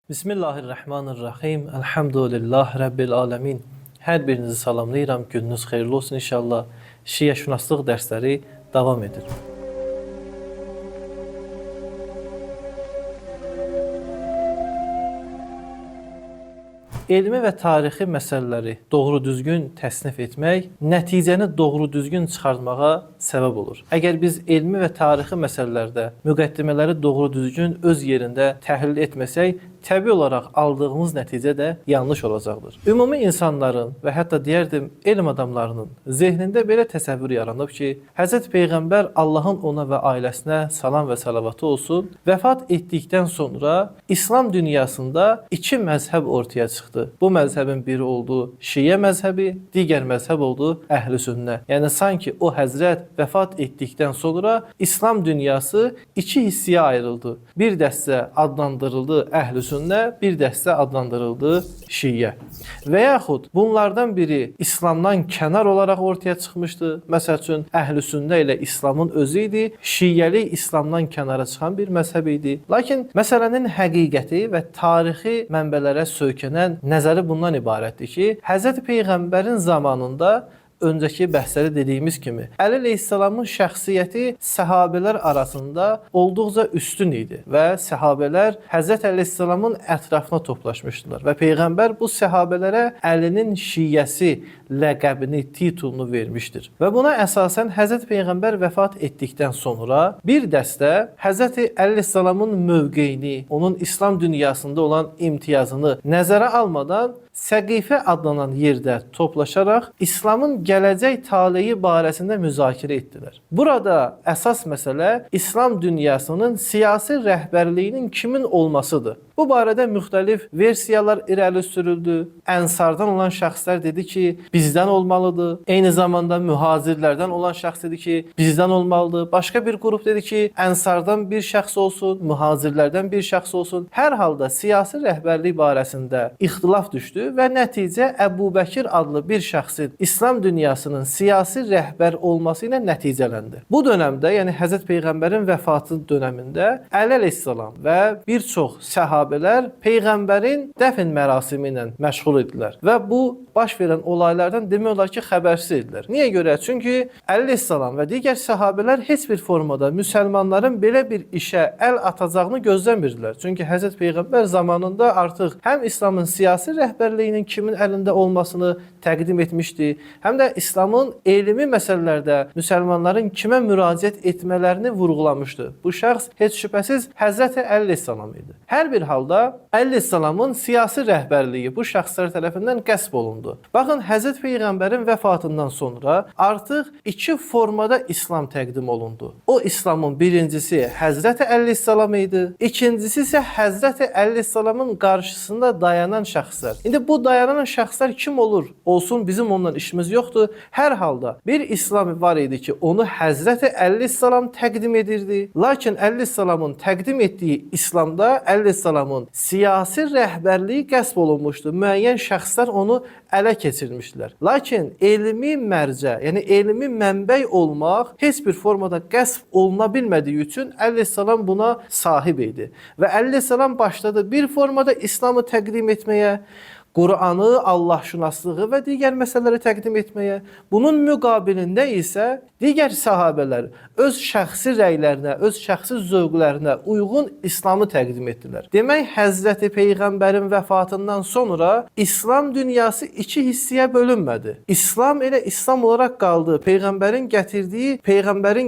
Bismillahirrahmanirrahim. Elhamdülillah Rabbil alemin. Hər birinizi salamlayıram. Gününüz xeyirli olsun inşallah. Şiəşünaslıq dərsləri davam edir. Elmi və tarixi məsələləri doğru düzgün təsnif etmək, nəticəni doğru düzgün çıxartmağa səbəb olur. Əgər biz elmi və tarixi məsələlərdə müqəddimələri doğru düzgün öz yerində təhlil etməsək, təbii olaraq aldığımız nəticə də yanlış olacaqdır. Ümumi insanların və hətta deyərdim elm adamlarının zehnində belə təsəvvür yaranıb ki, Həzrət Peyğəmbər Allahın ona və ailəsinə salam və salavatı olsun, vəfat etdikdən sonra İslam dünyasında iki məzhəb ortaya çıxdı. Bu məzhəbin biri oldu Şiə məzhəbi, digər məzhəb oldu Əhl-i Sünnə. Yəni sanki o Həzrət vəfat etdikdən sonra İslam dünyası iki hissəyə ayrıldı. Bir dəstə adlandırıldı Əhl-i Sünnə, bir dəstə adlandırıldı Şiə. Və yaxud bunlardan biri İslamdan kənar olaraq ortaya çıxmışdı. Məsəl üçün Əhl-i Sünnə ilə İslamın özü idi, Şiəlik İslamdan kənara çıxan bir məzhəb idi. Lakin məsələnin həqiqəti və tarixi mənbələrə söykənən nəzəri bundan ibarətdir ki, Həzrət Peyğəmbərin zamanında öncəki bəhsləri dediyimiz kimi, Əli əleyhissalamın şəxsiyyəti səhabələr arasında olduqca üstün idi və səhabələr Həzrət əleyhissalamın ətrafına toplaşmışdılar və Peyğəmbər bu səhabələrə Əlinin şiəsi ləqəbini, titulunu vermişdir. Və buna əsasən Həzrət Peyğəmbər vəfat etdikdən sonra bir dəstə Həzrət əleyhissalamın mövqeyini, onun İslam dünyasında olan imtiyazını nəzərə almadan Səqifə adlanan yerdə toplaşaraq İslamın gələcək taleyi barəsində müzakirə etdilər. Burada əsas məsələ İslam dünyasının siyasi rəhbərliyinin kimin olmasıdır. Bu barədə müxtəlif versiyalar irəli sürüldü. Ənsardan olan şəxslər dedi ki, bizdən olmalıdır. Eyni zamanda mühacirlərdən olan şəxs dedi ki, bizdən olmalıdır. Başqa bir qrup dedi ki, ənsardan bir şəxs olsun, mühacirlərdən bir şəxs olsun. Hər halda siyasi rəhbərlik barəsində ixtilaf düşdü və nəticə Əbu Bəkir adlı bir şəxsin İslam dünyasının siyasi rəhbər olması ilə nəticələndi. Bu dönəmdə, yəni Həzrət Peyğəmbərin vəfatı dönəmində Əli əleyhissalam və bir çox səhabələr Peyğəmbərin dəfn mərasimi ilə məşğul idilər və bu baş verən olaylardan demək olar ki, xəbərsiz idilər. Niyə görə? Çünki Əli əleyhissalam və digər səhabələr heç bir formada müsəlmanların belə bir işə əl atacağını gözləmirdilər. Çünki Həzrət Peyğəmbər zamanında artıq həm İslamın siyasi rəhbərliyinin kimin əlində olmasını təqdim etmişdi, həm də İslamın elmi məsələlərdə müsəlmanların kimə müraciət etmələrini vurğulamışdı. Bu şəxs heç şübhəsiz Həzrət Əli əleyhissalam idi. Hər bir halda Əli əleyhissalamın siyasi rəhbərliyi bu şəxslər tərəfindən qəsb olundu. Baxın, Həzrət Peyğəmbərin vəfatından sonra artıq iki formada İslam təqdim olundu. O İslamın birincisi Həzrət Əli əleyhissalam idi, ikincisi isə Həzrət Əli əleyhissalamın qarşısında dayanan şəxslər. İndi bu dayanan şəxslər kim olur? Olsun, bizim onunla işimiz yoxdur. Hər halda bir İslam var idi ki, onu Həzrət Əli əleyhissalam təqdim edirdi. Lakin Əli əleyhissalamın təqdim etdiyi İslamda Əli əleyhissalamın siyasi rəhbərliyi qəsb olunmuşdu. Müəyyən şəxslər onu ələ keçirmişdilər. Lakin elmi mərcə, yəni elmi mənbə olmaq heç bir formada qəsb oluna bilmədiyi üçün Əli əleyhissalam buna sahib idi. Və Əli əleyhissalam başladı bir formada İslamı təqdim etməyə, Qur'anı, Allahşünaslığı və digər məsələləri təqdim etməyə. Bunun müqabilində isə digər səhabələr öz şəxsi rəylərinə, öz şəxsi zövqlərinə uyğun İslamı təqdim etdilər. Demək, Həzrəti Peyğəmbərin vəfatından sonra İslam dünyası iki hissəyə bölünmədi. İslam elə İslam olaraq qaldı. Peyğəmbərin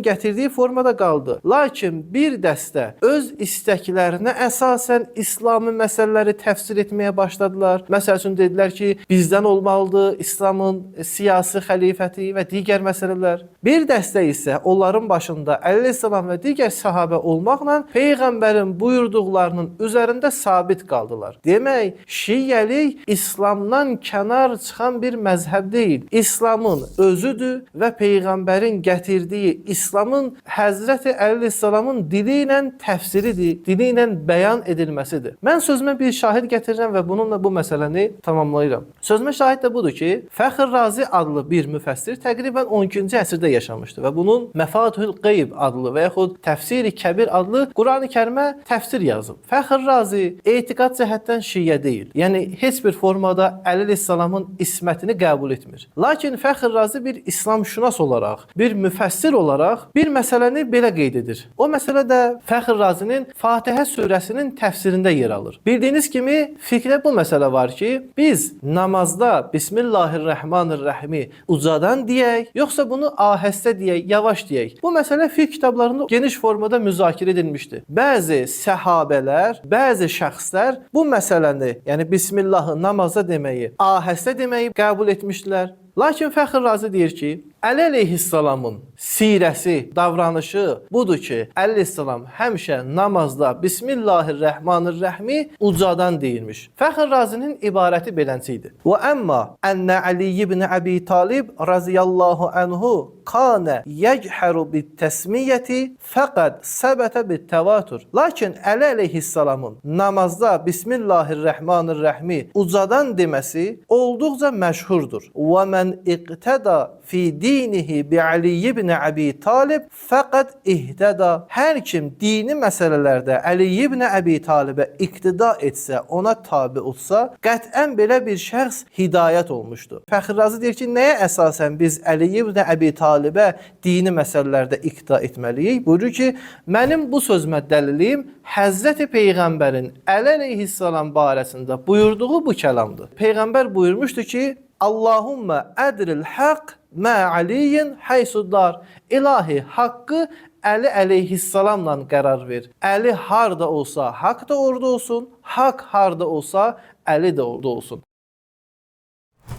gətirdiyi formada qaldı. Lakin bir dəstə öz istəklərinə əsasən İslami məsələləri təfsir etməyə başladılar. Məsələn üçün dedilər ki, bizdən olmalıdır İslamın siyasi xəlifəti və digər məsələlər. Bir dəstə isə onların başında Əli əleyhissalam və digər səhabə olmaqla Peyğəmbərin buyurduqlarının üzərində sabit qaldılar. Demək, Şiəlik İslamdan kənar çıxan bir məzhəb deyil. İslamın özüdür və Peyğəmbərin gətirdiyi İslamın Həzrəti Əli əleyhissalamın dili ilə təfsiridir, dili ilə bəyan edilməsidir. Mən sözümə bir şahid gətirirəm və bununla bu məsələni cümləni tamamlayıram. Sözümə şahid də budur ki, Fəxr Razi adlı bir müfəssir təqribən 12-ci əsrdə yaşamışdı və bunun Məfatihül Qeyb adlı və yaxud Təfsiri Kəbir adlı Qurani-Kərimə təfsir yazıb. Fəxr Razi etiqad cəhətdən şiə deyil. Yəni heç bir formada Əli əleyhissalamın ismətini qəbul etmir. Lakin Fəxr Razi bir İslamşünas olaraq, bir müfəssir olaraq bir məsələni belə qeyd edir. O məsələ də Fəxr Razinin Fatihə surəsinin təfsirində yer alır. Bildiyiniz kimi fiqhdə bu məsələ var ki, biz namazda Bismillahirrahmanirrahimi ucadan deyək, yoxsa bunu ahəstə deyək, yavaş deyək. Bu məsələ fiqh kitablarında geniş formada müzakirə edilmişdir. Bəzi səhabələr, bəzi şəxslər bu məsələni, yəni Bismillahı namazda deməyi, ahəstə deməyi qəbul etmişdilər. Lakin Fəxr Razi deyir ki, Əli əleyhissalamın sirəsi, davranışı budur ki, Əli əleyhissalam həmişə namazda Bismillahirrahmanirrahimi ucadan deyirmiş. Fəxr Razinin ibarəti beləncə idi. Və əmmə ənə Ali ibn Əbi Talib raziyallahu anhu kana yechharu bit-təsmiyyəti fəqəd səbətə bit-təvatur. Lakin Əli əleyhissalamın namazda Bismillahirrahmanirrahimi ucadan deməsi olduqca məşhurdur. Və mən iqtada fi dinihi bi Ali ibn Əbi Talib fəqət ihtəda. Hər kim dini məsələlərdə Əli ibn Əbi Talibə iqtida etsə, ona tabi olsa, qətən belə bir şəxs hidayət olmuşdur. Fəxr Razi deyir ki, nəyə əsasən biz Əli ibn Əbi Talibə dini məsələlərdə iqtida etməliyik? Buyurur ki, mənim bu sözümə dəlilim Həzrəti Peyğəmbərin Əli əleyhissalam barəsində buyurduğu bu kəlamdır. Peyğəmbər buyurmuşdu ki, Allahumma ədril haqq mə aliyin haysudlar. İlahi, haqqı Əli əleyhissalamla qərar ver. Əli harda olsa, haqq da orada olsun. Haqq harda olsa, Əli də orada olsun.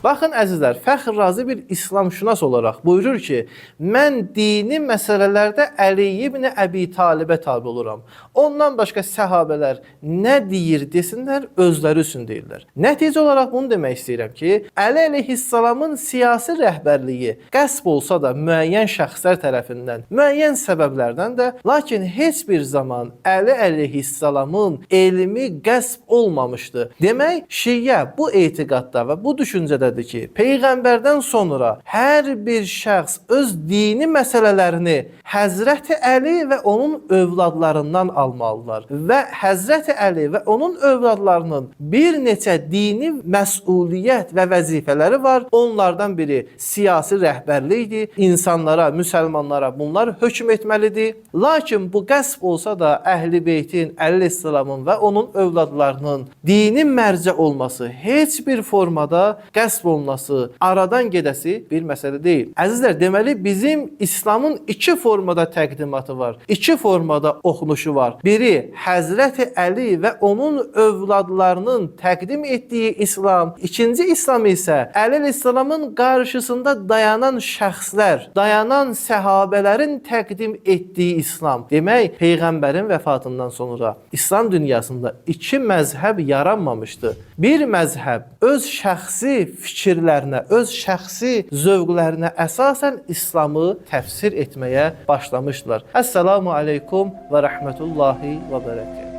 Baxın əzizlər, Fəxr Razi bir İslamşünas olaraq buyurur ki, mən dini məsələlərdə Əli ibn Əbi Talibə tabi oluram. Ondan başqa səhabələr nə deyir desinlər, özləri üçün deyirlər. Nəticə olaraq bunu demək istəyirəm ki, Əli əleyhissalamın siyasi rəhbərliyi qəsb olsa da müəyyən şəxslər tərəfindən, müəyyən səbəblərdən də, lakin heç bir zaman Əli əleyhissalamın elmi qəsb olmamışdı. Demək, şiə bu etiqadda və bu düşüncədə ki, Peyğəmbərdən sonra hər bir şəxs öz dini məsələlərini Həzrəti Əli və onun övladlarından almalılar və Həzrəti Əli və onun övladlarının bir neçə dini məsuliyyət və vəzifələri var. Onlardan biri siyasi rəhbərlikdir. İnsanlara, müsəlmanlara bunlar hökm etməlidir. Lakin bu qəsb olsa da Əhl-i Beytin, Əli əleyhissalamın və onun övladlarının dini mərcə olması heç bir formada qəsb olunması, aradan gedəsi bir məsələ deyil. Əzizlər, deməli bizim İslamın iki formada təqdimatı var. İki formada oxunuşu var. Biri Həzrəti Əli və onun övladlarının təqdim etdiyi İslam. İkinci İslam isə Əli əleyhissalamın qarşısında dayanan şəxslər, dayanan səhabələrin təqdim etdiyi İslam. Demək, Peyğəmbərin vəfatından sonra İslam dünyasında iki məzhəb yaranmamışdı. Bir məzhəb öz şəxsi fikirlərinə, öz şəxsi zövqlərinə əsasən İslamı təfsir etməyə başlamışdılar. Əssalamu aleykum və rəhmətullahi və bərəkət.